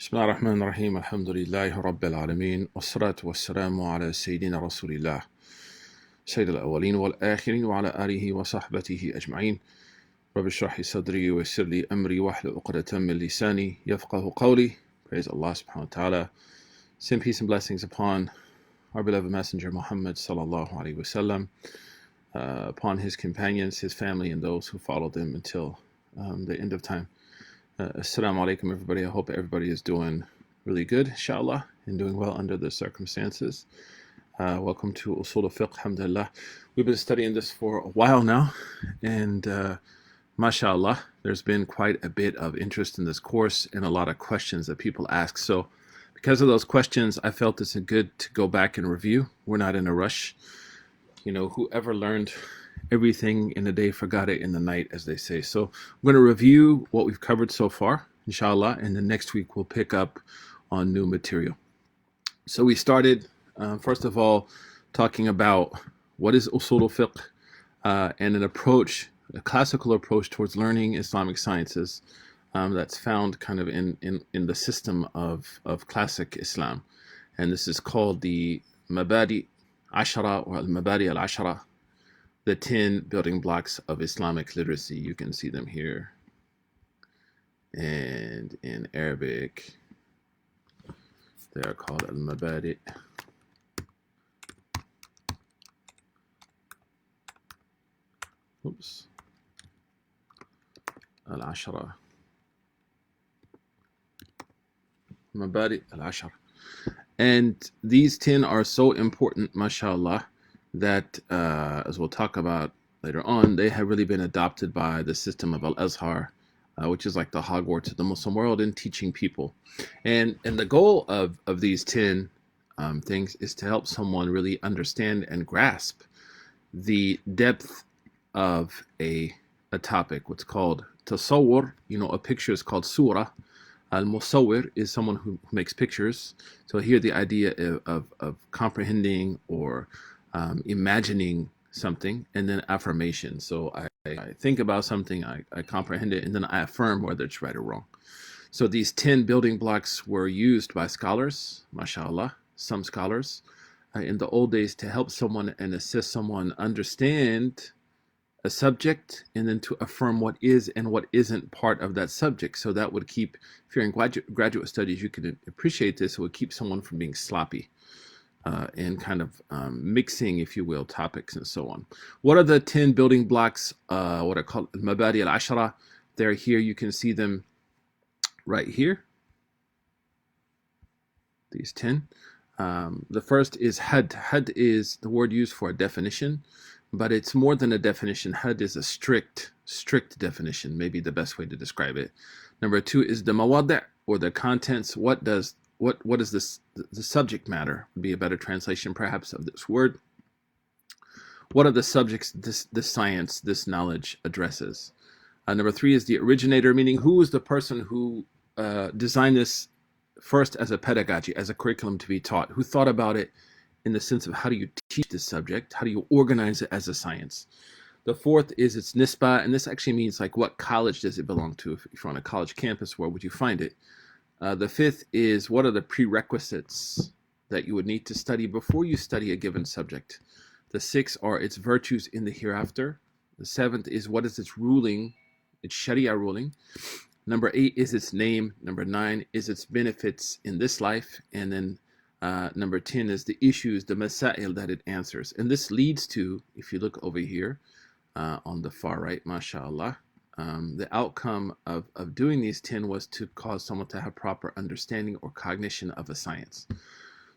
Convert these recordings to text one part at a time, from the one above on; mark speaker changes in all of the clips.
Speaker 1: بسم الله الرحمن الرحيم الحمد لله رب العالمين والصلاة والسلام على سيدنا رسول الله سيد الأولين والآخرين وعلى آله وصحبه أجمعين رب اشرح لي صدري ويسر لي أمري واحلل عقدة من لساني يفقه قولي. Praise Allah subhanahu wa ta'ala. Send peace and blessings upon our beloved messenger Muhammad sallallahu alaihi wasallam, upon his companions, his family, and those who followed them until the end of time. Assalamu alaikum, everybody. I hope everybody is doing really good, inshallah, and doing well under the circumstances. Welcome to Usul al-Fiqh, alhamdulillah. We've been studying this for a while now, and mashallah, there's been quite a bit of interest in this course and a lot of questions that people ask. So because of those questions, I felt it's good to go back and review. We're not in a rush. You know, whoever learned everything in the day forgot it in the night, as they say. So I'm going to review what we've covered so far, inshallah, and then next week we'll pick up on new material. So we started, first of all, talking about what is Usul al-Fiqh and an approach, a classical approach towards learning Islamic sciences that's found kind of in the system of classic Islam. And this is called the Mabadi Ashara or al-Mabadi al-Ashara, the 10 building blocks of Islamic literacy. You can see them here. And in Arabic, they are called al-Mabadi. Oops. Al-Ashara. Mabadi al-Ashara. And these 10 are so important, mashallah, that, as we'll talk about later on, they have really been adopted by the system of Al-Azhar, which is like the Hogwarts of the Muslim world in teaching people. And the goal of these 10 things is to help someone really understand and grasp the depth of a topic, what's called tasawwur. You know, a picture is called surah. Al-Musawwir is someone who makes pictures. So here the idea of comprehending or imagining something, and then affirmation. So I think about something, I comprehend it, and then I affirm whether it's right or wrong. So these 10 building blocks were used by scholars, mashallah, some scholars, in the old days to help someone and assist someone understand a subject, and then to affirm what is and what isn't part of that subject. So that would keep, if you're in graduate studies, you can appreciate this, it would keep someone from being sloppy. And kind of mixing, if you will, topics and so on. What are the 10 building blocks, what are called Mabadi al-Ashara? They're here. You can see them right here. These 10. The first is had. Had is the word used for a definition, but it's more than a definition. Had is a strict definition, maybe the best way to describe it. Number 2 is the mawadi', or the contents. What is this, the subject matter would be a better translation perhaps of this word. What are the subjects this science, this knowledge addresses? Number 3 is the originator, meaning who is the person who designed this first as a pedagogy, as a curriculum to be taught, who thought about it in the sense of how do you teach this subject, how do you organize it as a science. The 4th is its nisba, and this actually means like what college does it belong to. If you're on a college campus, where would you find it? The 5th is what are the prerequisites that you would need to study before you study a given subject. The 6th are its virtues in the hereafter. The 7th is what is its ruling, its Sharia ruling. Number 8 is its name. Number 9 is its benefits in this life. And then number 10 is the issues, the masail that it answers. And this leads to, if you look over here on the far right, mashallah, the outcome of doing these 10 was to cause someone to have proper understanding or cognition of a science.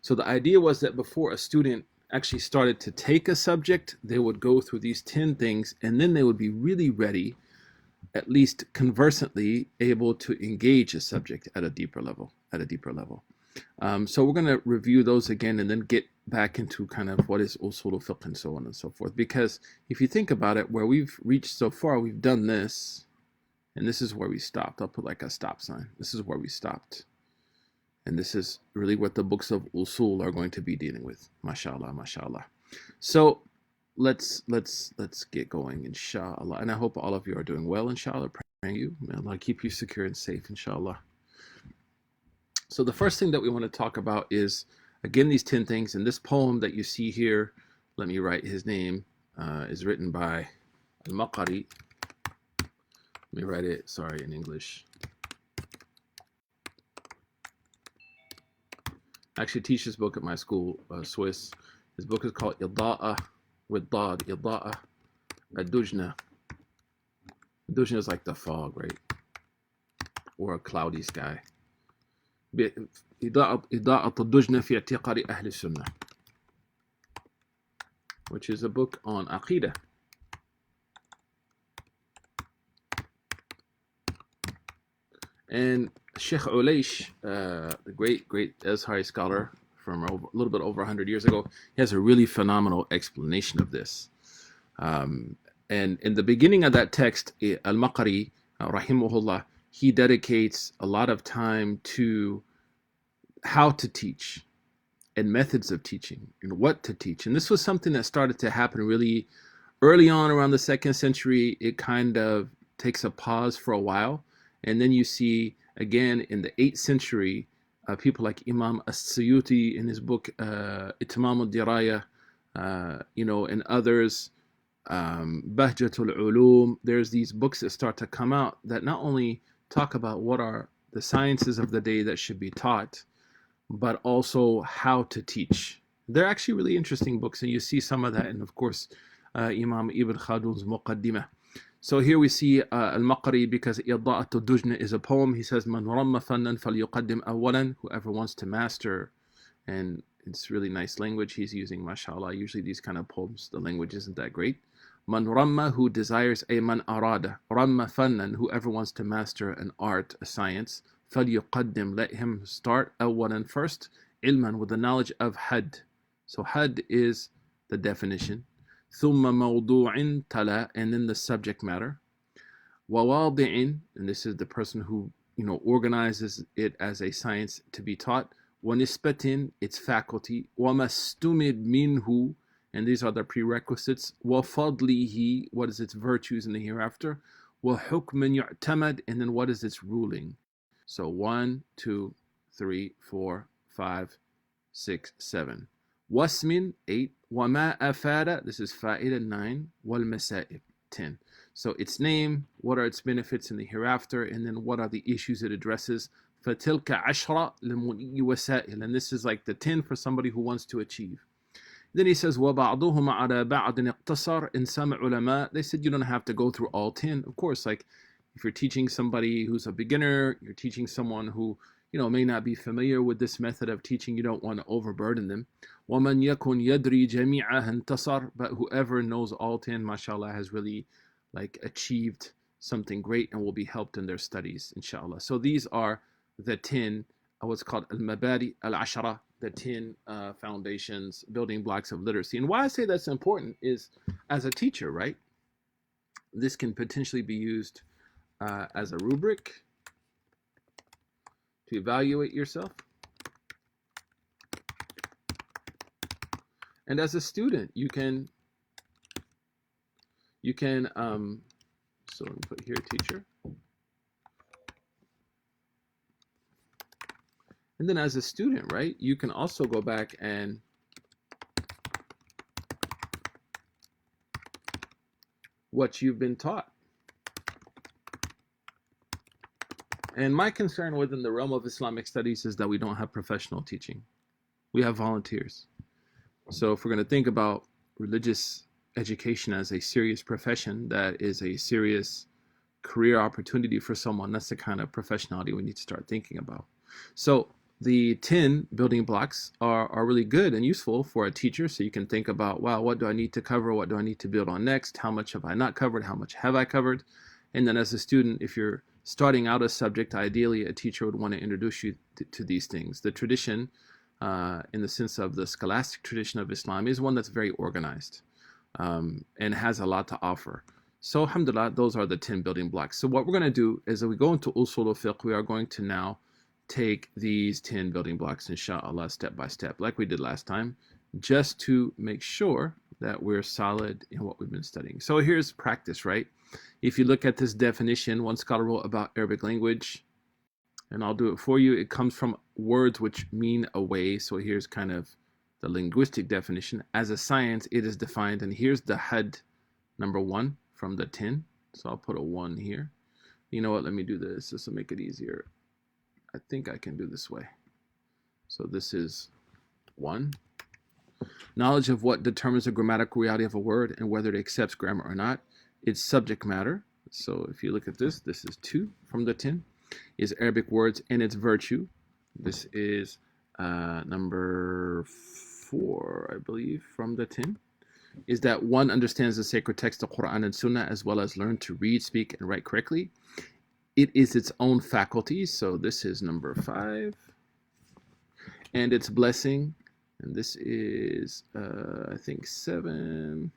Speaker 1: So the idea was that before a student actually started to take a subject, they would go through these 10 things, and then they would be really ready, at least conversantly able to engage a subject at a deeper level. So we're going to review those again and then get back into kind of what is Usul al-Fiqh and so on and so forth. Because if you think about it, where we've reached so far, we've done this, and this is where we stopped. I'll put like a stop sign. This is where we stopped. And this is really what the books of Usul are going to be dealing with. Mashallah, mashallah. So let's get going, inshallah. And I hope all of you are doing well, inshallah. Praying you. May Allah keep you secure and safe, inshallah. So the first thing that we want to talk about is, again, these 10 things. And this poem that you see here, let me write his name, is written by al-Maqari. Let me write it, sorry, in English. I actually teach this book at my school, Swiss. His book is called Ida'a with Dad, Ida'a ad-Dujna. Dujna is like the fog, right? Or a cloudy sky. إضاءة الدجنة في اعتقاد أهل السنة, which is a book on Aqidah. And Sheikh Ulaysh, the great Azhari scholar from a little bit over 100 years ago, he has a really phenomenal explanation of this. And in the beginning of that text, Al-Maqari, rahimahullah, he dedicates a lot of time to how to teach and methods of teaching and what to teach. And this was something that started to happen really early on around the 2nd century. It kind of takes a pause for a while. And then you see, again, in the 8th century, people like Imam as-Suyuti in his book, Itmam al-Diraya, and others, Bahjatul Ulum. There's these books that start to come out that not only talk about what are the sciences of the day that should be taught, but also how to teach. They're actually really interesting books, and you see some of that, and of course, Imam Ibn Khaldun's Muqaddimah. So here we see Al-Maqari, because Ida'at al-Dujna is a poem. He says, Man ramma fannan falyuqaddim awwalan, whoever wants to master, and it's really nice language he's using, mashallah. Usually these kind of poems, the language isn't that great. Man ramma, who desires, a man arada, ramma fannan, whoever wants to master an art, a science, فَلْيُقَدِّمْ, let him start أولا first, ilman, with the knowledge of had. So had is the definition. ثُمَّ مَوْضُوعٍ تَلَا, and then the subject matter. وَوَاضِعٍ, and this is the person who organizes it as a science to be taught. وَنِسْبَةٍ, its faculty. وَمَسْتُمِدْ مِنْهُ, and these are the prerequisites. وَفَضْلِهِ, what is its virtues in the hereafter. وَحُكْمٍ يُعْتَمَدْ, and then what is its ruling. So 1, 2, 3, 4, 5, 6, 7. Wasmin, 8. Wama afada, this is fa'ida, 9. Wal masa'ib, 10. So its name, what are its benefits in the hereafter, and then what are the issues it addresses. Fatilka ashra limun'i wasa'il, and this is like the 10 for somebody who wants to achieve. Then he says, وَبَعْضُهُمْ عَلَى بَعْضٍ اقْتَصَرْ إِنْ سَمْعُ عُلَمَاء. They said you don't have to go through all 10. Of course, like if you're teaching somebody who's a beginner, you're teaching someone who may not be familiar with this method of teaching, you don't want to overburden them. وَمَنْ يَكُنْ يَدْرِي جَمِيعَهَا انْتَصَرْ, but whoever knows all 10, mashallah, has really achieved something great and will be helped in their studies, inshallah. So these are the 10, what's called al-mabadi al-ashara, the 10 foundations, building blocks of literacy. And why I say that's important is, as a teacher, right, this can potentially be used as a rubric to evaluate yourself. And as a student, you can so let me put here teacher. And then as a student, right, you can also go back and what you've been taught. And my concern within the realm of Islamic studies is that we don't have professional teaching. We have volunteers. So if we're going to think about religious education as a serious profession, that is a serious career opportunity for someone, that's the kind of professionality we need to start thinking about. So the 10 building blocks are really good and useful for a teacher. So you can think about, wow, what do I need to cover? What do I need to build on next? How much have I not covered? How much have I covered? And then as a student, if you're starting out a subject, ideally a teacher would want to introduce you to these things. The tradition, in the sense of the scholastic tradition of Islam, is one that's very organized and has a lot to offer. So alhamdulillah, those are the 10 building blocks. So what we're going to do is, as we go into Usul al-Fiqh, we are going to now take these 10 building blocks, inshallah, step by step, like we did last time, just to make sure that we're solid in what we've been studying. So here's practice, right? If you look at this definition, one scholar wrote about Arabic language, and I'll do it for you. It comes from words which mean a way. So here's kind of the linguistic definition. As a science, it is defined, and here's the had number 1 from the 10. So I'll put a 1 here. You know what? Let me do this. This will make it easier. I think I can do this way. So this is 1. Knowledge of what determines the grammatical reality of a word and whether it accepts grammar or not. Its subject matter. So if you look at this, this is 2 from the 10. Is Arabic words and its virtue. This is number 4, I believe, from the 10. Is that one understands the sacred text of Quran and Sunnah as well as learn to read, speak, and write correctly. It is its own faculty. So this is number 5. And its blessing. And this is, I think, 7.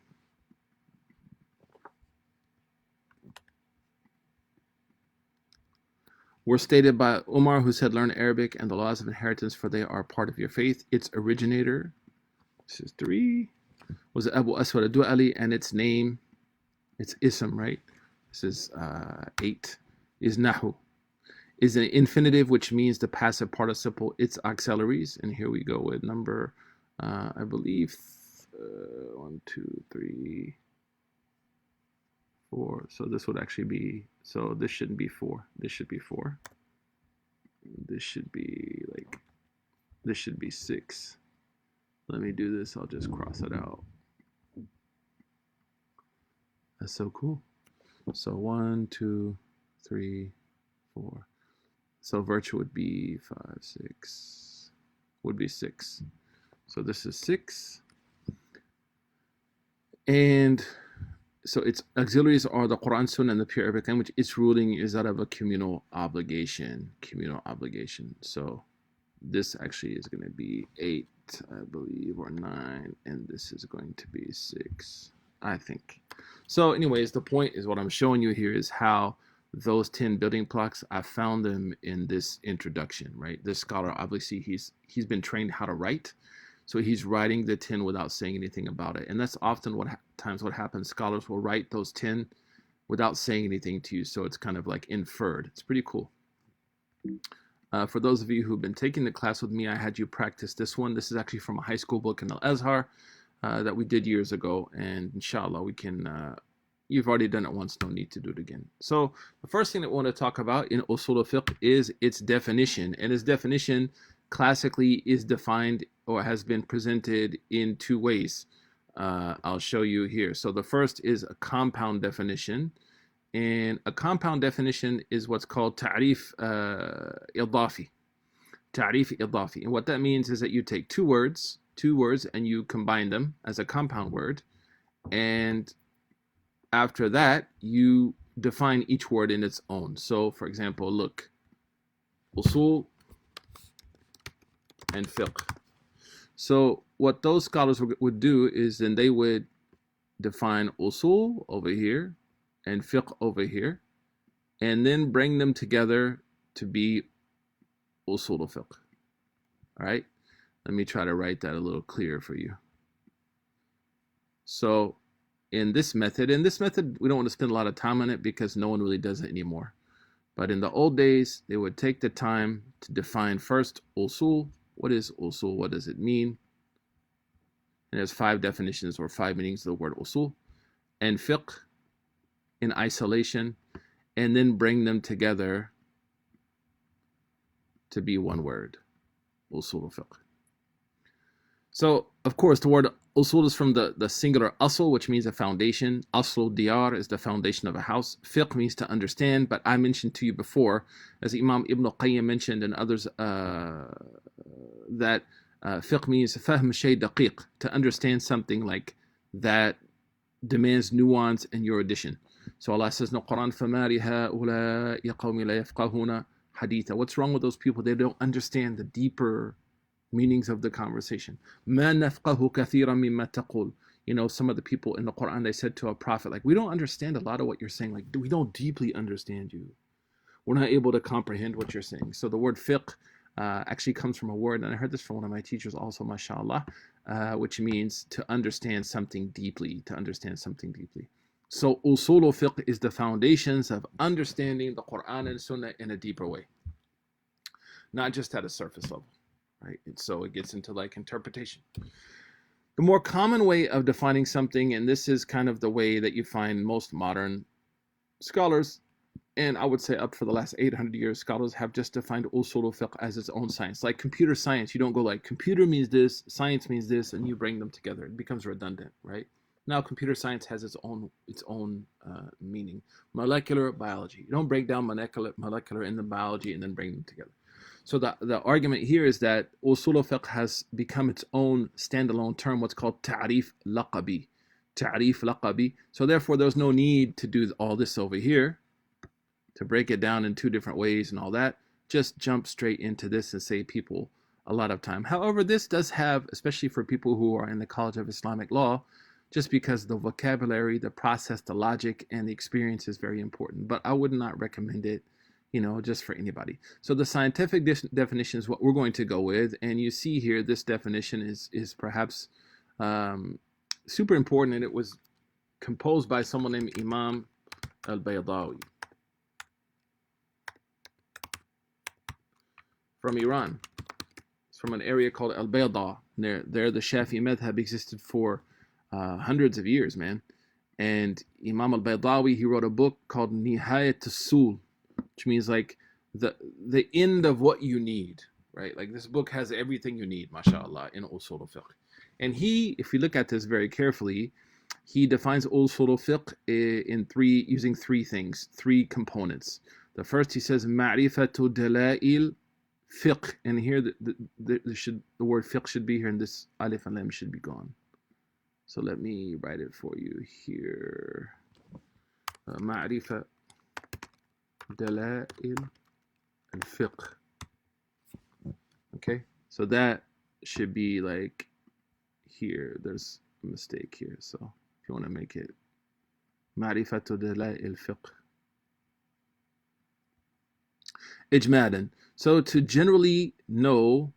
Speaker 1: Were stated by Umar, who said, learn Arabic and the laws of inheritance, for they are part of your faith. Its originator, this is 3, was Abu Aswad al-Du'ali, and its name, its ism, right? This is 8, is Nahu. Is an infinitive, which means the passive participle, its auxiliaries. And here we go with number, I believe, 1, 2, 3, 4. So this would actually be, so this shouldn't be 4. This should be 4. This should be like, this should be 6. Let me do this. I'll just cross it out. That's so cool. So 1, 2, 3, 4. So virtue would be 5, 6. Would be 6. So this is 6. And so its auxiliaries are the Quran, Sunnah, and the pure Arabic language. Its ruling is that of a communal obligation. Communal obligation. So this actually is going to be 8, I believe, or 9. And this is going to be 6, I think. So anyways, the point is what I'm showing you here is how those 10 building blocks, I found them in this introduction, right? This scholar, obviously, he's been trained how to write. So he's writing the 10 without saying anything about it. And that's often what happens. Scholars will write those 10 without saying anything to you. So it's kind of like inferred. It's pretty cool. For those of you who've been taking the class with me, I had you practice this one. This is actually from a high school book in Al-Azhar that we did years ago. And inshallah, we can, you've already done it once, no need to do it again. So the first thing that we want to talk about in Usul al-Fiqh is its definition. And its definition classically is defined or has been presented in 2 ways. I'll show you here. So the first is a compound definition. And a compound definition is what's called ta'rif idafi. Ta'rif idafi. And what that means is that you take two words, and you combine them as a compound word. And after that, you define each word in its own. So, for example, look, usul and fiqh. So what those scholars would do is then they would define usul over here and fiqh over here, and then bring them together to be usul al-fiqh. All right, let me try to write that a little clearer for you. So in this method, we don't want to spend a lot of time on it because no one really does it anymore. But in the old days, they would take the time to define first usul. What is usul? What does it mean? And there's 5 definitions or 5 meanings of the word usul. And fiqh in isolation, and then bring them together to be one word, usul al-fiqh. So, of course, the word usul is from the singular asl, which means a foundation. Asl diyar is the foundation of a house. Fiqh means to understand, but I mentioned to you before, as Imam Ibn al-Qayyim mentioned and others, that fiqh means fahm shay daqiq, to understand something like that demands nuance and erudition. So Allah says in the Quran, فَمَا لِهَؤُلَاءِ قَوْمِ لَا يَفْقَهُونَ حَدِيثًا. What's wrong with those people? They don't understand the deeper meanings of the conversation. مَا نَفْقَهُ كَثِيرًا مِمَّا تَقُولُ. You know, some of the people in the Quran, they said to a prophet, like, we don't understand a lot of what you're saying. Like, we don't deeply understand you. We're not able to comprehend what you're saying. So the word fiqh actually comes from a word, and I heard this from one of my teachers also, mashallah, which means to understand something deeply, So usul al-fiqh is the foundations of understanding the Quran and Sunnah in a deeper way. not just at a surface level, right? And so it gets into like interpretation. The more common way of defining something, and this is kind of the way that you find most modern scholars, and I would say up for the last 800 years, scholars have just defined Usul al-Fiqh as its own science. Like computer science, you don't go like computer means this, science means this, and you bring them together. It becomes redundant, right? Now computer science has its own meaning. Molecular biology. You don't break down molecular in the biology and then bring them together. So the argument here is that Usul al-Fiqh has become its own standalone term, what's called ta'rif laqabi. Ta'rif laqabi. So therefore, there's no need to do all this over here, to break it down in two different ways and all that. Just jump straight into this and save people a lot of time. However, this does have, especially for people who are in the College of Islamic Law, just because the vocabulary, the process, the logic, and the experience is very important. But I would not recommend it, just for anybody. So the scientific definition is what we're going to go with. And you see here, this definition is perhaps super important, and it was composed by someone named Imam al-Baydawi from Iran. It's from an area called al-Bayda. There the Shafi madhab existed for hundreds of years, man. And Imam al-Baydawi, he wrote a book called Nihayat al-Usul, which means like the end of what you need, right? Like this book has everything you need, mashallah, in Usul al-Fiqh. And if you look at this very carefully, he defines Usul al-Fiqh using three components. The first, he says, Ma'rifatu dala'il fiqh. And here the word fiqh should be here, and this alif and lam should be gone. So let me write it for you here. Ma'rifa dala'il al-fiqh. Okay, so that should be like here. There's a mistake here, so if you want to make it Ma'rifatu dala'il al-fiqh. Ijmalan. So to generally know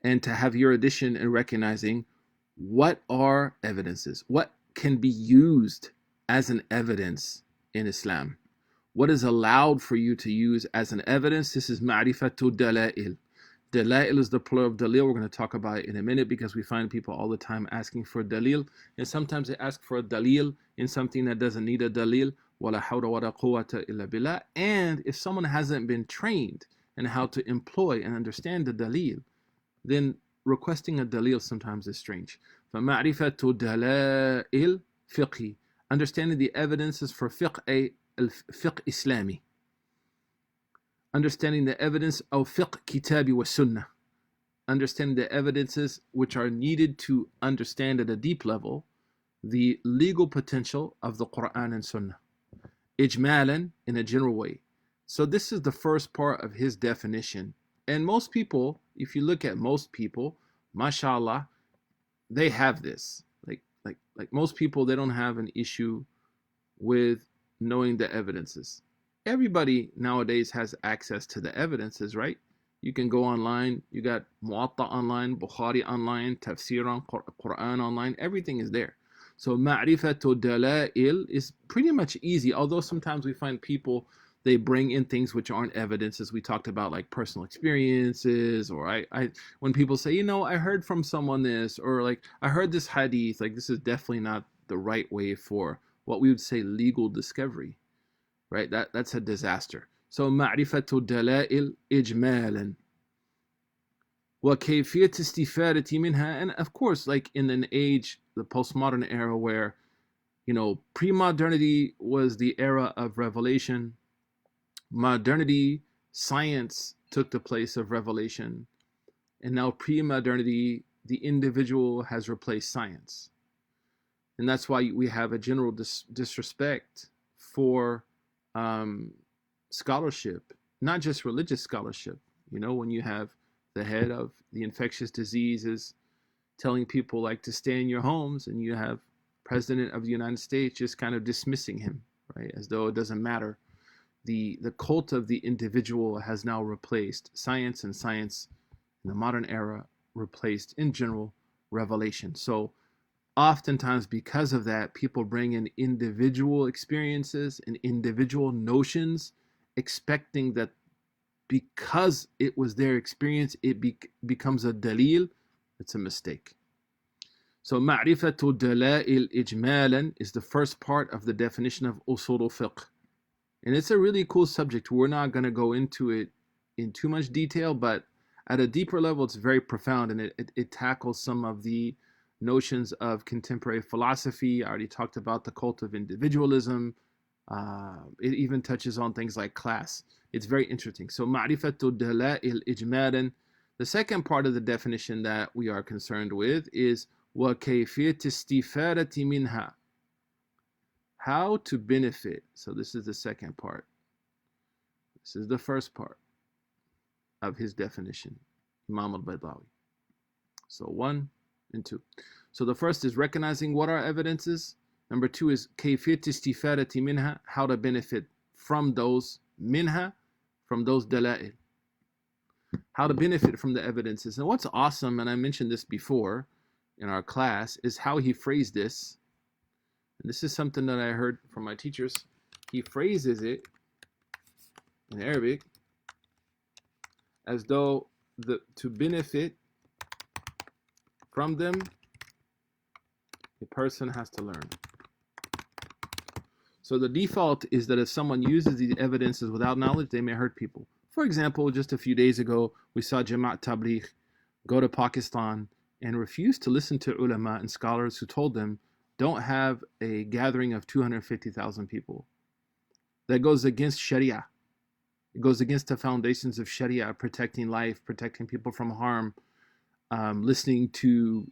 Speaker 1: and to have your addition in recognizing what are evidences, what can be used as an evidence in Islam, what is allowed for you to use as an evidence. This is ma'rifatu dala'il. Dala'il is the plural of dalil. We're going to talk about it in a minute, because we find people all the time asking for dalil, and sometimes they ask for a dalil in something that doesn't need a dalil. Wala hawla wala quwwata illa billah. And if someone hasn't been trained in how to employ and understand the dalil, then requesting a dalil sometimes is strange. فَمَعْرِفَةُ دَلَائِلْ فِقْهِ. Understanding the evidences for fiqh, fiqh Islami. Understanding the evidence of fiqh kitabi wa sunnah. Understanding the evidences which are needed to understand at a deep level the legal potential of the Quran and Sunnah. Ijmalan, in a general way. So this is the first part of his definition. And most people, if you look at most people, mashallah, they have this. Like most people, they don't have an issue with knowing the evidences. Everybody nowadays has access to the evidences, right? You can go online. You got Muwatta online, Bukhari online, Tafsir on Quran online. Everything is there. So ma'rifatu dala'il is pretty much easy, although sometimes we find people, they bring in things which aren't evidence, as we talked about, like personal experiences, or I when people say, I heard from someone this, or like I heard this hadith, like this is definitely not the right way for what we would say legal discovery, right? That's a disaster. So ma'rifatu dala'il ijmalan wa kayfiyat istifadati minha. And of course, like in an age, the postmodern era, where pre-modernity was the era of revelation. Modernity, science took the place of revelation. And now pre-modernity, the individual has replaced science. And that's why we have a general disrespect for scholarship, not just religious scholarship. When you have the head of the infectious diseases telling people like to stay in your homes, and you have President of the United States just kind of dismissing him, right? As though it doesn't matter. The cult of the individual has now replaced science, and science in the modern era replaced, in general, revelation. So oftentimes, because of that, people bring in individual experiences and individual notions, expecting that because it was their experience, it becomes a dalil, it's a mistake. So ma'rifatu dalail ijmalan is the first part of the definition of Usul al-Fiqh. And it's a really cool subject. We're not going to go into it in too much detail, but at a deeper level, it's very profound, and it tackles some of the notions of contemporary philosophy. I already talked about the cult of individualism. It even touches on things like class. It's very interesting. So ma'rifatu dalail ijmalan. The second part of the definition that we are concerned with is وَكَيْفِيَةِ اسْتِفَادَةِ مِنْهَا, how to benefit. So this is the second part. This is the first part of his definition, Imam al-Baydawi. So 1 and 2. So the first is recognizing what are evidences. Number 2 is كَيْفِيَةِ اسْتِفَادَةِ مِنْهَا, how to benefit from those minha, from those dalail. How to benefit from the evidences. And what's awesome, and I mentioned this before in our class, is how he phrased this. And this is something that I heard from my teachers. He phrases it in Arabic as though to benefit from them, a person has to learn. So the default is that if someone uses these evidences without knowledge, they may hurt people. For example, just a few days ago, we saw Jamaat Tabligh go to Pakistan and refuse to listen to ulama and scholars who told them, don't have a gathering of 250,000 people. That goes against Sharia. It goes against the foundations of Sharia, protecting life, protecting people from harm, listening to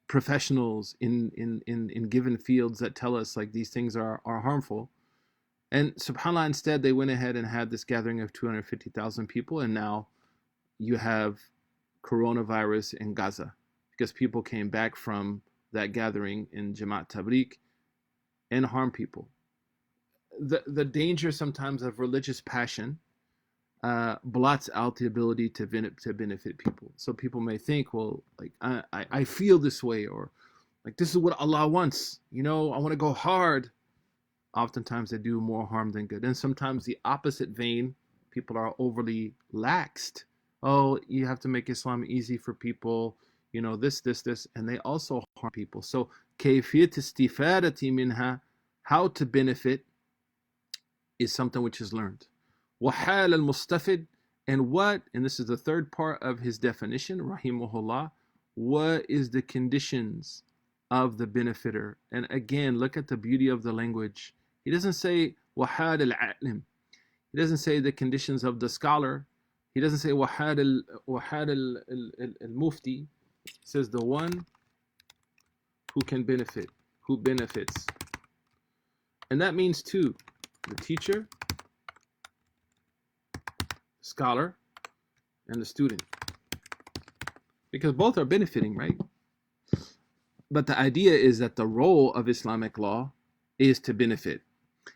Speaker 1: professionals in given fields that tell us like these things are harmful. And subhanAllah, instead they went ahead and had this gathering of 250,000 people, and now you have coronavirus in Gaza because people came back from that gathering in Jamaat Tabligh and harm people. The danger sometimes of religious passion blots out the ability to benefit people. So people may think, well, like I feel this way, or like this is what Allah wants. You know, I want to go hard. Oftentimes they do more harm than good. And sometimes the opposite vein, people are overly laxed. Oh, you have to make Islam easy for people. You know, this, and they also harm people. So كيفية استفادة منها, how to benefit, is something which is learned. وحال المستفد, and what, and this is the third part of his definition, rahimahullah, what is the conditions of the benefiter? And again, look at the beauty of the language. He doesn't say وحال العالم. He doesn't say the conditions of the scholar. He doesn't say وحال المفتي. He says the one who can benefit, who benefits. And that means two, the teacher, scholar, and the student. Because both are benefiting, right? But the idea is that the role of Islamic law is to benefit.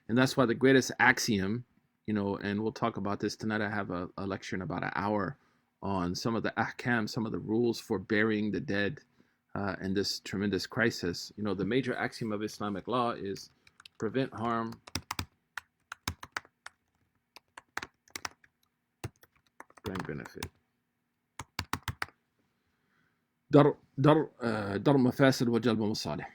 Speaker 1: And that's why the greatest axiom, you know, and we'll talk about this tonight. I have a lecture in about an hour on some of the ahkam, some of the rules for burying the dead in this tremendous crisis. You know, the major axiom of Islamic law is prevent harm, bring benefit. Dar mafasid wa jalb masalih.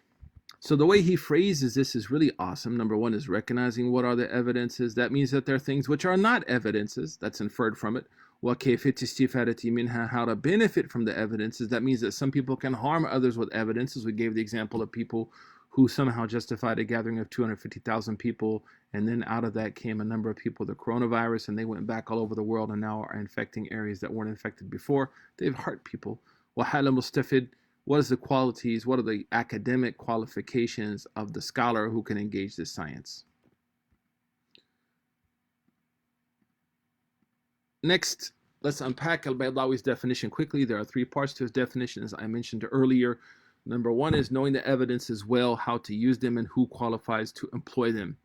Speaker 1: So the way he phrases this is really awesome. Number one is recognizing what are the evidences. That means that there are things which are not evidences. That's inferred from it. وَكَيْفِيَةِ اسْتِفَادَةِ مِنْهَا, how to benefit from the evidences. That means that some people can harm others with evidences. We gave the example of people who somehow justified a gathering of 250,000 people, and then out of that came a number of people with the coronavirus, and they went back all over the world and now are infecting areas that weren't infected before. They've hurt people. وَحَالَ مُسْتَفِد, what is the qualities, what are the academic qualifications of the scholar who can engage this science? Next, let's unpack al-Baydawi's definition quickly. There are three parts to his definition, as I mentioned earlier. Number one is knowing the evidence as well, how to use them, and who qualifies to employ them.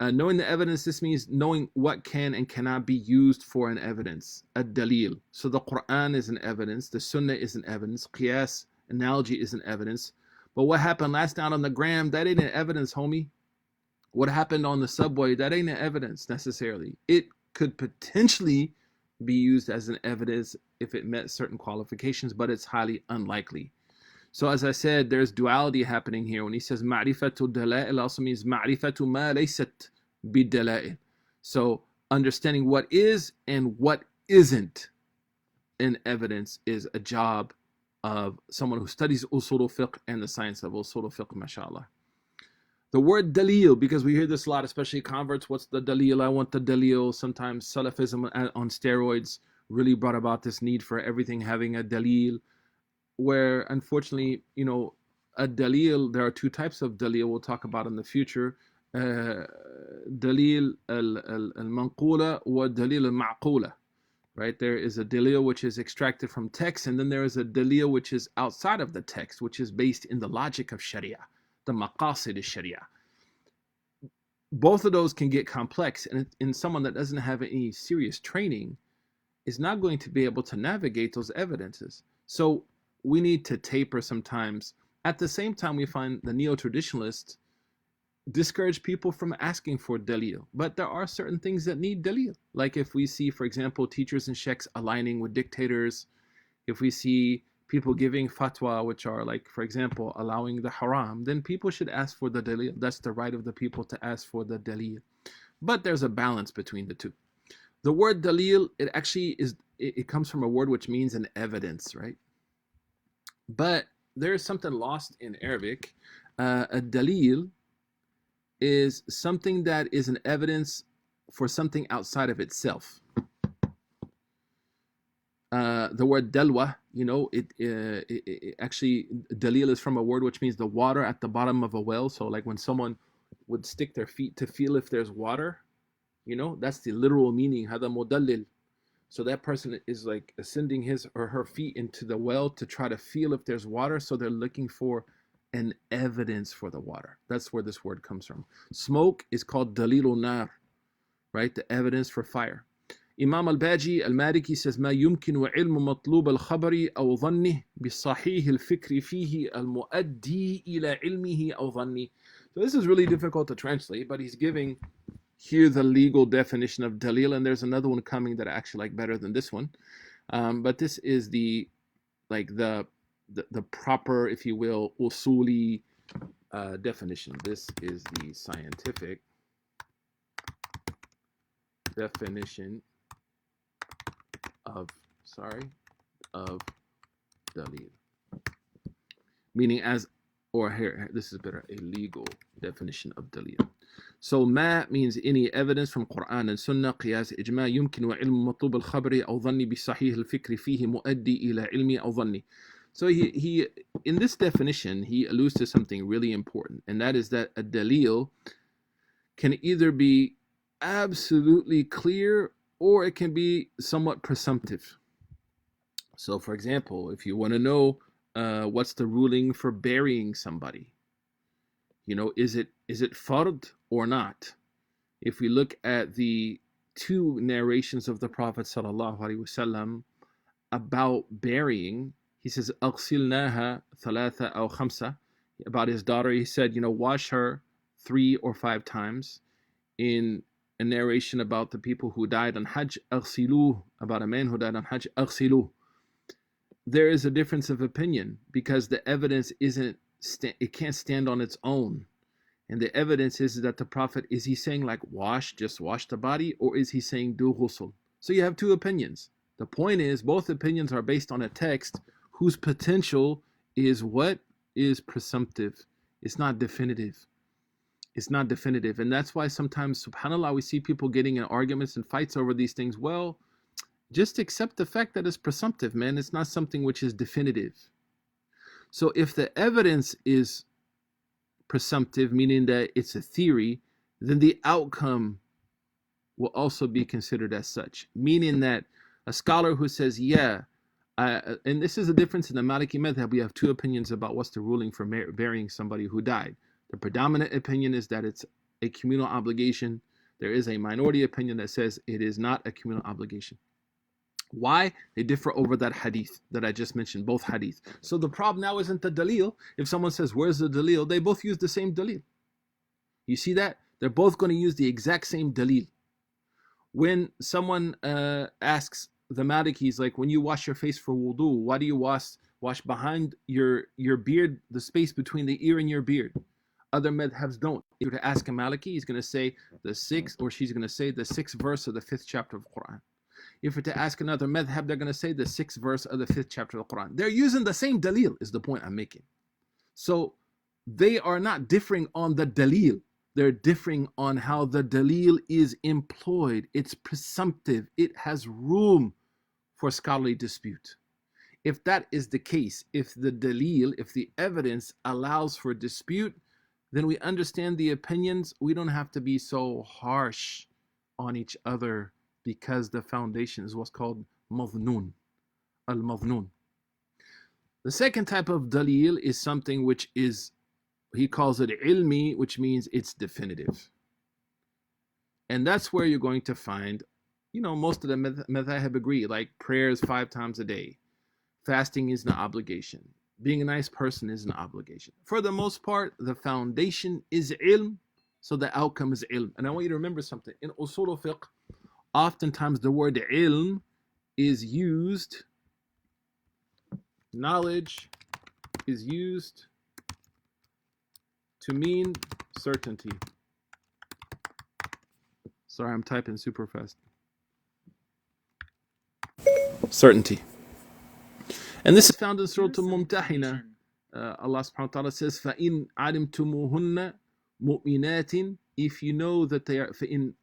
Speaker 1: Knowing the evidence, this means knowing what can and cannot be used for an evidence, a dalil. So the Quran is an evidence, the Sunnah is an evidence, qiyas, analogy is an evidence. But what happened last night on the gram, that ain't an evidence, homie. What happened on the subway, that ain't an evidence necessarily. It could potentially be used as an evidence if it met certain qualifications, but it's highly unlikely. So as I said, there's duality happening here. When he says ma'rifatu dala'il, also means ma'rifatu ma laysat bidala'il. So understanding what is and what isn't in evidence is a job of someone who studies Usul al-Fiqh and the science of Usul al-Fiqh, mashallah. The word dalil, because we hear this a lot, especially converts, what's the dalil? I want the dalil. Sometimes Salafism on steroids really brought about this need for everything having a dalil, where unfortunately, a dalil, there are two types of dalil we'll talk about in the future. Dalil al-manqula wa dalil al-ma'qula. Right? There is a dalil which is extracted from text, and then there is a dalil which is outside of the text, which is based in the logic of Sharia, the maqasid of Sharia. Both of those can get complex, and in someone that doesn't have any serious training is not going to be able to navigate those evidences. So we need to taper sometimes. At the same time, we find the neo-traditionalists discourage people from asking for dalil, but there are certain things that need dalil. Like if we see, for example, teachers and sheikhs aligning with dictators, if we see people giving fatwa, which are like, for example, allowing the haram, then people should ask for the dalil. That's the right of the people to ask for the dalil. But there's a balance between the two. The word dalil, it actually is, it comes from a word which means an evidence, right? But there is something lost in Arabic. A dalil is something that is an evidence for something outside of itself. The word dalwa, it actually, dalil is from a word which means the water at the bottom of a well. So like when someone would stick their feet to feel if there's water, that's the literal meaning, hada mudallil. So that person is like ascending his or her feet into the well to try to feel if there's water. So they're looking for an evidence for the water. That's where this word comes from. Smoke is called dalilun nar, right? The evidence for fire. Imam al-Baji al-Maliki says, ما يمكن علم مطلوب الخبر أو ظنه بصحيح الفكر فيه المؤدي إلى علمه أو ظنه. So this is really difficult to translate, but he's giving here the legal definition of dalil, and there's another one coming that I actually like better than this one. But this is the proper, if you will, usuli definition. This is the scientific definition of dalil. Meaning here, this is better, a legal definition of dalil. So ma means any evidence from Quran and Sunnah, قياس إجماع يمكن وعلم مطلوب الخبر أو ظني بصحيح الفكر فيه مؤدي إلى علمي أو ظني. So he in this definition, he alludes to something really important, and that is that a dalil can either be absolutely clear or it can be somewhat presumptive. So for example, if you want to know what's the ruling for burying somebody, is it fard or not? If we look at the two narrations of the Prophet ﷺ about burying, he says, أغسلناها ثلاثة أو خمسة. About his daughter, he said, wash her 3 or 5 times. In a narration about the people who died on Hajj, أغسلوه. About a man who died on Hajj, أغسلوه. There is a difference of opinion because the evidence it can't stand on its own. And the evidence is that the Prophet, is he saying like just wash the body, or is he saying do ghusl? So you have two opinions. The point is, both opinions are based on a text whose potential is what is presumptive. It's not definitive. It's not definitive. And that's why sometimes, subhanAllah, we see people getting in arguments and fights over these things. Well, just accept the fact that it's presumptive, man. It's not something which is definitive. So if the evidence is presumptive, meaning that it's a theory, then the outcome will also be considered as such. Meaning that a scholar who says, and this is a difference in the Maliki madhab, we have two opinions about what's the ruling for burying somebody who died. The predominant opinion is that it's a communal obligation. There is a minority opinion that says it is not a communal obligation. Why? They differ over that hadith that I just mentioned, both hadith. So the problem now isn't the dalil. If someone says, where's the dalil? They both use the same dalil. You see that? They're both going to use the exact same dalil. When someone asks, the Malikis, like when you wash your face for wudu, why do you wash behind your beard, the space between the ear and your beard? Other madhabs don't. If you were to ask a Maliki, he's going to say the sixth, or she's going to say the sixth verse of the fifth chapter of the Quran. If you're to ask another madhab, they're going to say the sixth verse of the fifth chapter of the Quran. They're using the same dalil, is the point I'm making. So they are not differing on the dalil. They're differing on how the dalil is employed. It's presumptive. It has room for scholarly dispute. If that is the case, if the dalil, if the evidence allows for dispute, then we understand the opinions. We don't have to be so harsh on each other because the foundation is what's called madnoon, al-madnoon. The second type of dalil is something which is, he calls it ilmi, which means it's definitive. And that's where you're going to find, most of the madhab agree, like prayers 5 times a day. Fasting is an obligation. Being a nice person is an obligation. For the most part, the foundation is ilm, so the outcome is ilm. And I want you to remember something. In Usul al-Fiqh, oftentimes the word ilm is used, knowledge is used to mean certainty. Sorry, I'm typing super fast. Certainty. And this is found in Surah Al-Mumtahina. Allah subhanahu wa ta'ala says, فَإِنْ عَلِمْتُمُوهُنَّ مُؤْمِنَاتٍ, if you know that they are, فَإِنْ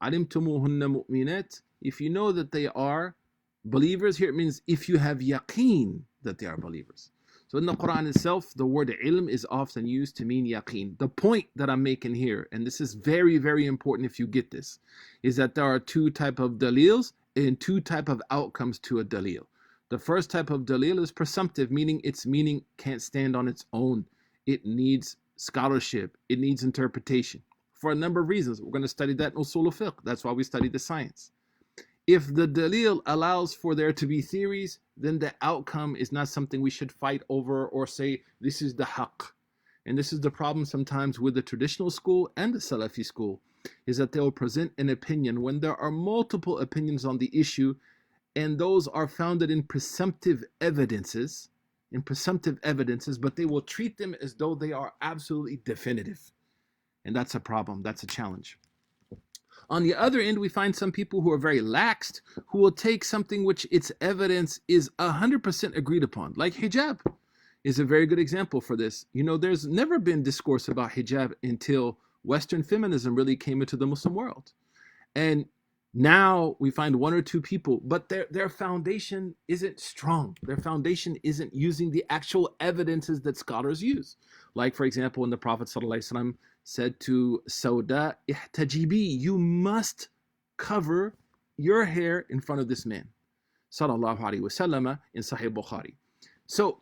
Speaker 1: عَلِمْتُمُوهُنَّ مُؤْمِنَاتٍ, if you know that they are believers, here it means if you have yaqeen that they are believers. So in the Quran itself, the word ilm is often used to mean yaqeen. The point that I'm making here, and this is very, very important if you get this, is that there are 2 types of dalils and 2 types of outcomes to a dalil. The first type of dalil is presumptive, meaning its meaning can't stand on its own. It needs scholarship. It needs interpretation for a number of reasons. We're going to study that in Usul al-Fiqh. That's why we study the science. If the dalil allows for there to be theories, then the outcome is not something we should fight over or say this is the haqq. And this is the problem sometimes with the traditional school and the Salafi school, is that they will present an opinion when there are multiple opinions on the issue, and those are founded in presumptive evidences, but they will treat them as though they are absolutely definitive. And that's a problem. That's a challenge. On the other end, we find some people who are very laxed, who will take something which its evidence is 100% agreed upon, like hijab is a very good example for this. There's never been discourse about hijab until Western feminism really came into the Muslim world. And now we find 1 or 2 people, but their foundation isn't strong. Their foundation isn't using the actual evidences that scholars use. Like, for example, when the Prophet ﷺ said to Sauda, ihtajibi, you must cover your hair in front of this man. Sallallahu Alaihi Wasallam in Sahih Bukhari. So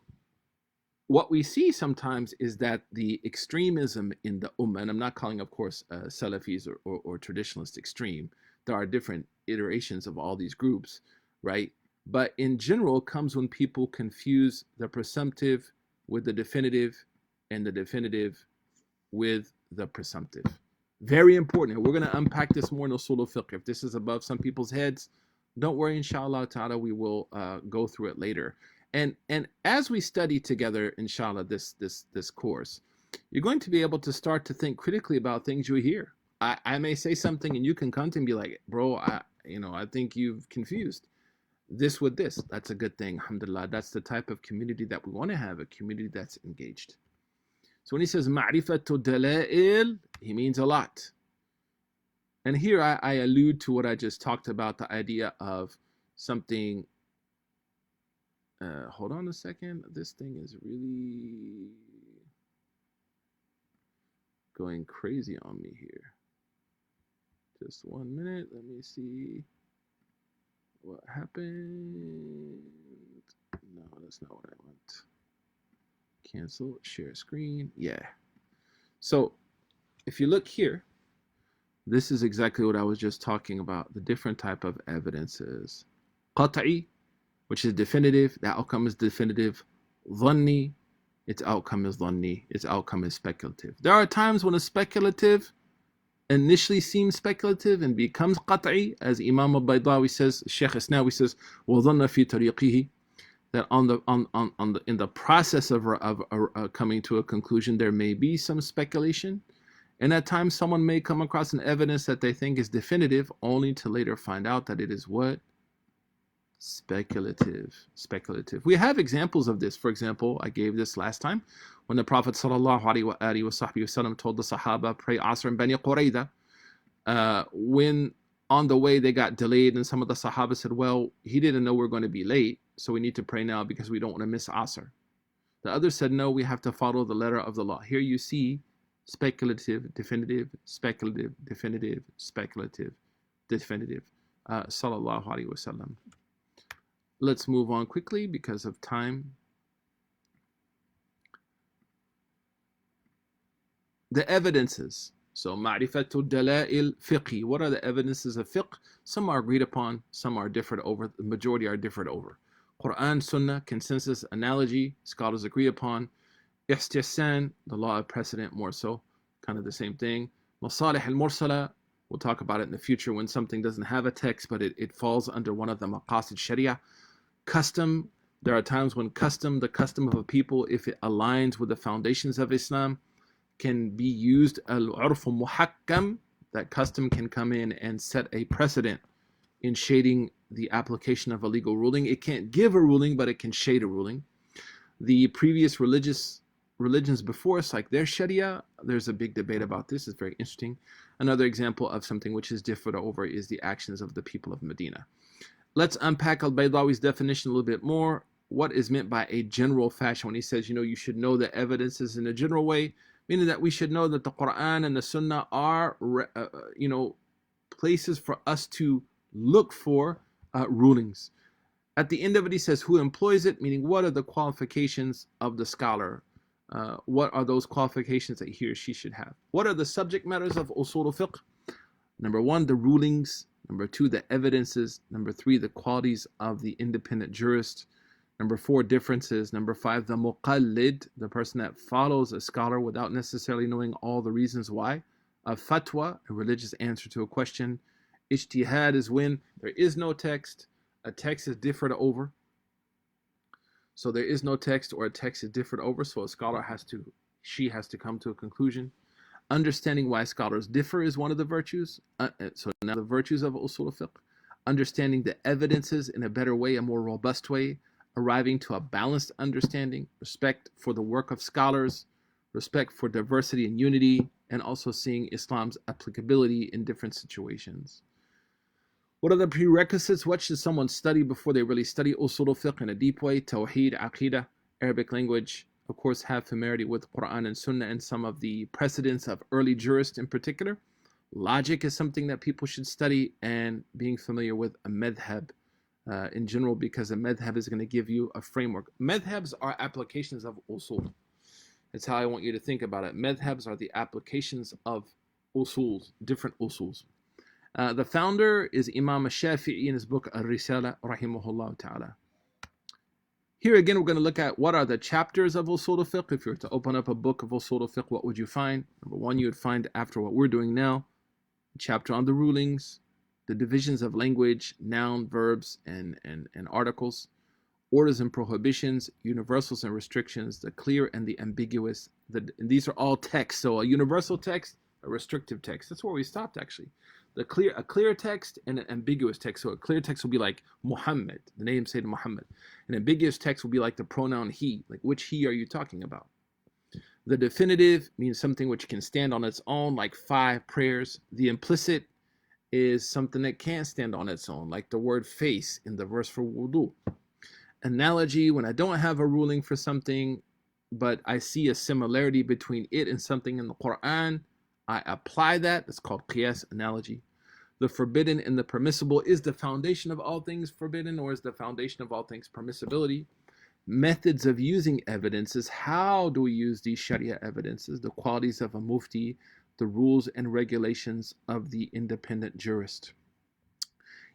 Speaker 1: what we see sometimes is that the extremism in the ummah, and I'm not calling, of course, Salafis or traditionalists extreme. There are different iterations of all these groups, right? But in general, it comes when people confuse the presumptive with the definitive and the definitive with the presumptive. Very important. And we're going to unpack this more in Usul al-Fiqh. If this is above some people's heads, don't worry, inshallah ta'ala, we will go through it later. And as we study together, inshallah, this course, you're going to be able to start to think critically about things you hear. I may say something and you can come to me and be like, bro, I think you've confused this with this. That's a good thing, alhamdulillah. That's the type of community that we want to have, a community that's engaged. So when he says ma'rifatu dala'il, he means a lot. And here I allude to what I just talked about, the idea of something. Hold on a second. This thing is really going crazy on me here. Just 1 minute. Let me see what happened. No, that's not what I want. Cancel, share screen. Yeah. So if you look here, this is exactly what I was just talking about. The different type of evidences. Qat'i, which is definitive. The outcome is definitive. Dhanni, its outcome is dhanni. Its outcome is speculative. There are times when a speculative initially seems speculative and becomes qat'i, as Imam al-Baydawi says, Sheikh Isnawi says, وَظَنَّ فِي طَرِيقِهِ, that in the process of coming to a conclusion, there may be some speculation, and at times someone may come across an evidence that they think is definitive, only to later find out that it is what? Speculative. We have examples of this. For example, I gave this last time when the Prophet sallallahu alaihi wasallam told the Sahaba, pray Asr in Bani Qurayda. When on the way they got delayed, and some of the Sahaba said, well, he didn't know we're going to be late, so we need to pray now because we don't want to miss Asr. The others said, no, we have to follow the letter of the law. Here you see speculative, definitive, speculative, definitive, speculative, definitive. Sallallahu alaihi wasallam. Let's move on quickly because of time. The evidences. So, ma'rifatul dala'il fiqhi. What are the evidences of fiqh? Some are agreed upon, some are differed over. The majority are differed over. Quran, Sunnah, consensus, analogy, scholars agree upon. Istihsan, the law of precedent, more so, kind of the same thing. Masalih al-mursala, we'll talk about it in the future when something doesn't have a text, but it falls under one of the maqasid sharia. Custom, there are times when the custom of a people, if it aligns with the foundations of Islam, can be used. Al-urf muhakkam, that custom can come in and set a precedent in shading the application of a legal ruling. It can't give a ruling, but it can shade a ruling. The previous religions before us, like their sharia, there's a big debate about this. It's very interesting. Another example of something which is differed over is the actions of the people of Medina. Let's unpack al-Baydawi's definition a little bit more. What is meant by a general fashion when he says, you should know the evidences in a general way, meaning that we should know that the Quran and the Sunnah are, places for us to look for rulings. At the end of it, he says, who employs it, meaning what are the qualifications of the scholar? What are those qualifications that he or she should have? What are the subject matters of Usul al-Fiqh? Number 1, the rulings. Number 2, the evidences. Number 3, the qualities of the independent jurist. Number 4, differences. Number 5, the muqallid, the person that follows a scholar without necessarily knowing all the reasons why. A fatwa, a religious answer to a question. Ijtihad is when there is no text, a text is differed over. So there is no text or a text is differed over, so a scholar has to come to a conclusion. Understanding why scholars differ is one of the virtues. So now the virtues of Usul al-Fiqh. Understanding the evidences in a better way, a more robust way. Arriving to a balanced understanding. Respect for the work of scholars. Respect for diversity and unity. And also seeing Islam's applicability in different situations. What are the prerequisites? What should someone study before they really study Usul al-Fiqh in a deep way? Tawheed, Aqidah, Arabic language. Of course, have familiarity with Quran and Sunnah and some of the precedents of early jurists in particular. Logic is something that people should study, and being familiar with a madhab in general, because a madhab is going to give you a framework. Madhabs are applications of usul. That's how I want you to think about it. Madhabs are the applications of usuls, different usuls. The founder is Imam Shafi'i in his book Al-Risala, rahimahullah ta'ala. Here again, we're going to look at what are the chapters of Usul al-Fiqh. If you were to open up a book of Usul al-Fiqh, what would you find? Number 1, you would find, after what we're doing now, a chapter on the rulings, the divisions of language, noun, verbs, and articles, orders and prohibitions, universals and restrictions, the clear and the ambiguous. And these are all texts. So a universal text, a restrictive text. That's where we stopped, actually. A clear text and an ambiguous text. So a clear text will be like Muhammad, the name Sayyid Muhammad. An ambiguous text will be like the pronoun he, like which he are you talking about? The definitive means something which can stand on its own, like 5 prayers. The implicit is something that can't stand on its own, like the word face in the verse for wudu. Analogy, when I don't have a ruling for something, but I see a similarity between it and something in the Quran, I apply that. It's called qiyas, analogy. The forbidden and the permissible is the foundation of all things forbidden, or is the foundation of all things permissibility. Methods of using evidences. How do we use these Sharia evidences? The qualities of a mufti, the rules and regulations of the independent jurist.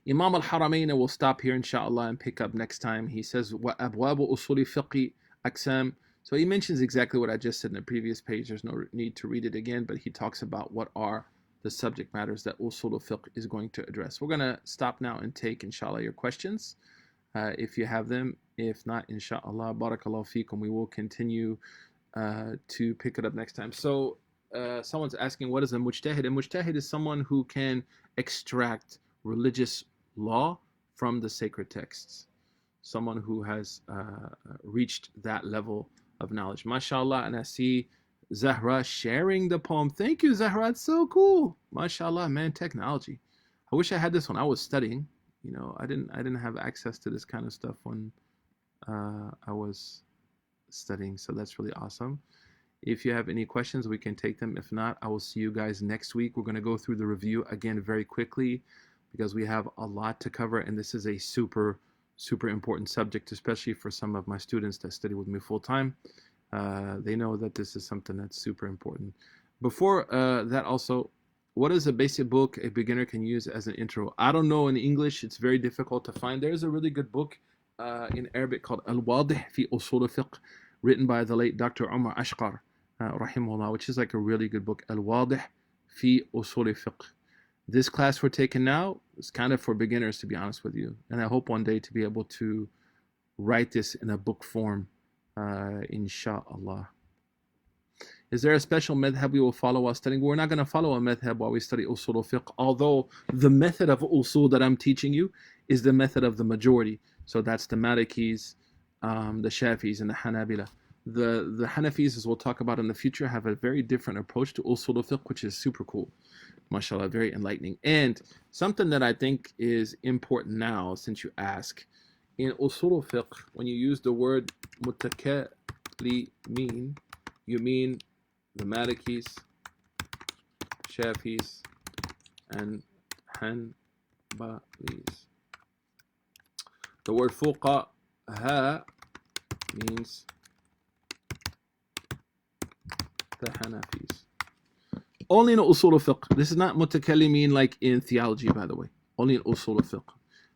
Speaker 1: Imam al-Haramain, will stop here inshallah and pick up next time. He says, وَأَبْوَابُ أُصُولِ فِقِّ أَقْسَامٍ. So he mentions exactly what I just said in the previous page. There's no need to read it again, but he talks about what are the subject matters that Usul al-Fiqh is going to address. We're going to stop now and take, inshallah, your questions if you have them. If not, inshallah, barakallahu feekum, we will continue to pick it up next time. So someone's asking, what is a mujtahid? A mujtahid is someone who can extract religious law from the sacred texts. Someone who has reached that level of knowledge. MashaAllah, and I see Zahra sharing the poem. Thank you, Zahra. It's so cool. MashaAllah, man, technology. I wish I had this when I was studying. You know, I didn't have access to this kind of stuff when I was studying. So that's really awesome. If you have any questions, we can take them. If not, I will see you guys next week. We're going to go through the review again very quickly because we have a lot to cover, and this is a super important subject, especially for some of my students that study with me full time. They know that this is something that's super important. Before that also, what is a basic book a beginner can use as an intro? I don't know in English. It's very difficult to find. There's a really good book in Arabic called Al-Wadih fi Usul al-Fiqh, written by the late Dr. Umar Ashqar, rahimahullah, which is like a really good book. Al-Wadih fi Usul al-Fiqh. This class we're taking now is kind of for beginners, to be honest with you. And I hope one day to be able to write this in a book form, inshallah. Is there a special madhab we will follow while studying? We're not going to follow a madhab while we study usul al-fiqh, although the method of usul that I'm teaching you is the method of the majority. So that's the Malikis, the Shafis, and the Hanabila. The Hanafis, as we'll talk about in the future, have a very different approach to usul al-fiqh, which is super cool. MashaAllah, very enlightening. And something that I think is important now, since you ask, in usul al-fiqh, when you use the word mutakallimin, you mean the Malikis, Shafis, and Hanbalis. The word fuqaha means the Hanafis. Only in usul al-fiqh. This is not mutakallimin like in theology, by the way. Only in usul al-fiqh.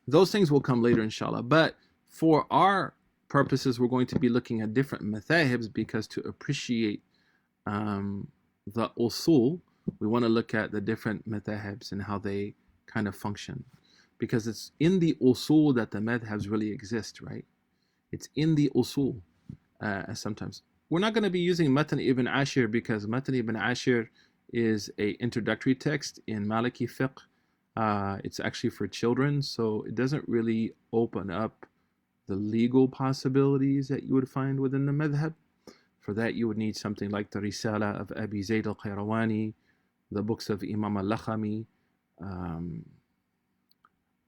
Speaker 1: Those things will come later, inshallah. But for our purposes, we're going to be looking at different madhahibs because to appreciate the usul, we want to look at the different madhahibs and how they kind of function. Because it's in the usul that the madhabs really exist, right? It's in the usul sometimes. We're not going to be using Matan ibn Ashir because Matan ibn Ashir is a introductory text in Maliki fiqh. It's actually for children, so it doesn't really open up the legal possibilities that you would find within the madhab. For that, you would need something like the Risala of Abi Zayd al-Qayrawani, the books of Imam al-Lakhami,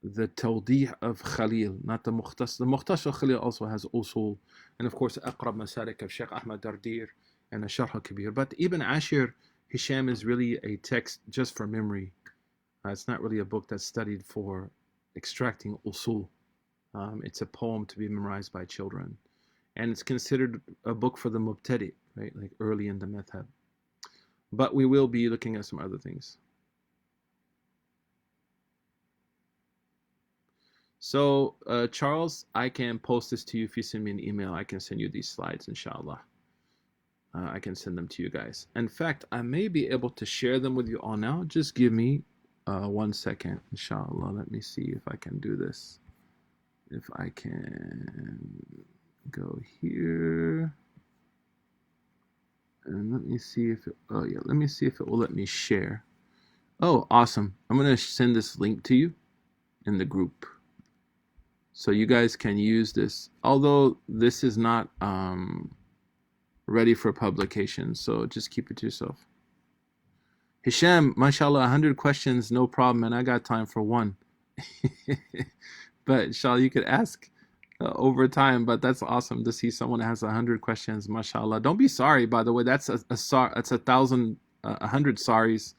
Speaker 1: the Tawdih of Khalil, not the Mukhtas. The Mukhtas of Khalil also has usul, and of course, Aqrab Masalik of Sheikh Ahmad Dardir and the Sharh al-Kabir. But Ibn Ashir, Hisham, is really a text just for memory. It's not really a book that's studied for extracting usul. It's a poem to be memorized by children. And it's considered a book for the mubtadi, right? Like early in the madhab. But we will be looking at some other things. So, Charles, I can post this to you if you send me an email. I can send you these slides, inshallah. I can send them to you guys. In fact, I may be able to share them with you all now. Just give me 1 second, inshallah. Let me see if I can do this. If I can go here. And let me see if it, oh yeah, let me see if it will let me share. Oh, awesome. I'm going to send this link to you in the group. So you guys can use this. Although this is not ready for publication, so just keep it to yourself. Hisham, mashallah, 100 questions, no problem, and I got time for one. But inshallah, you could ask over time, but that's awesome to see someone that has 100 questions, mashallah. Don't be sorry, by the way, that's a 1,000, 100 saris.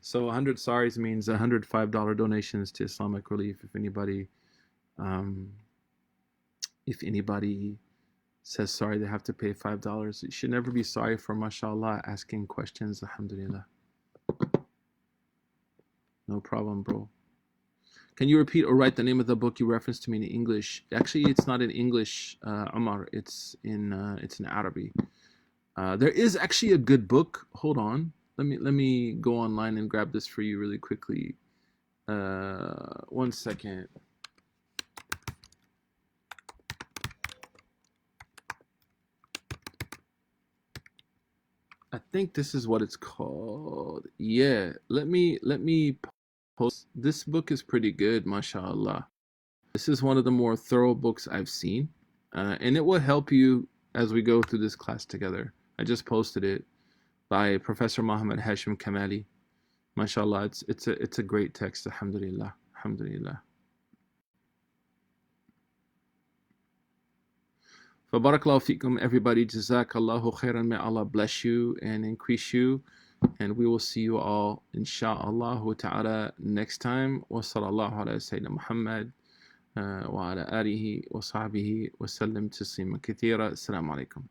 Speaker 1: So 100 saris means $105 donations to Islamic Relief. If anybody says sorry, they have to pay $5. You should never be sorry for, mashallah, asking questions. Alhamdulillah. No problem, bro. Can you repeat or write the name of the book you referenced to me in English? Actually, it's not in English, Umar. It's in Arabic. There is actually a good book. Hold on. let me go online and grab this for you really quickly. 1 second. I think this is what it's called. Yeah, let me post. This book is pretty good, mashallah. This is one of the more thorough books I've seen, and it will help you as we go through this class together. I just posted it by Professor Muhammad Hashim Kamali. MashaAllah, it's a great text. Alhamdulillah, alhamdulillah. Fabarakallahu fikum, everybody. Jazakallahu khairan. May Allah bless you and increase you. And we will see you all, insha'Allah ta'ala, next time. Wa sallallahu ala Sayyidina Muhammad wa ala alihi wa sahbihi wa sallam taslima kathira. Assalamu alaikum.